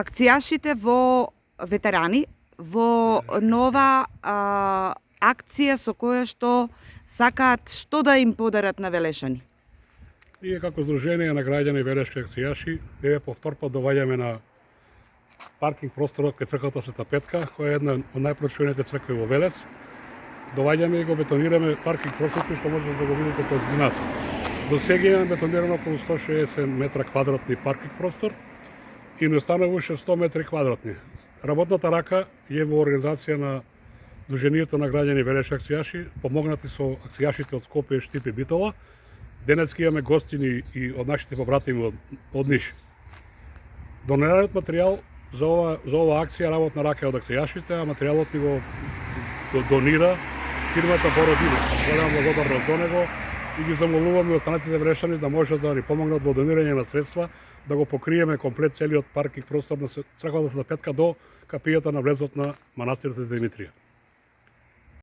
акцијашите во ветерани во нова акција со која што сакаат што да им подарат на Велешани? Ние како Сдружение на граѓани велешки акцијаши, еве по втор пат доаѓаме на паркинг просторот кај црквата Света Петка, која е една од најпрочуваните цркви во Велес. Доаѓаме и го бетонираме паркинг просторот што можете да го видите позади нас. До сега имаме бетонирано околу 160 метра квадратни паркинг простор и не останува уште 100 метри квадратни. Работната рака е во организација на Сдруженијето на граѓани велешки акцијаши, помогнати со акцијашите од Скопје, Штип и Битола. Денеска имаме гостини и од нашите побратими од Ниш. Донираниот материјал за ова акција работна рака од акцијашите, а материјалот ни го донира фирмата Бородинес. Голема благодарност до него и ги замолуваме останатите Велешани да можат да ни помогнат во донирање на средства да го покриеме комплет целиот паркинг простор на црквата Света Петка до капијата на влезот на манастирот Света Димитрија.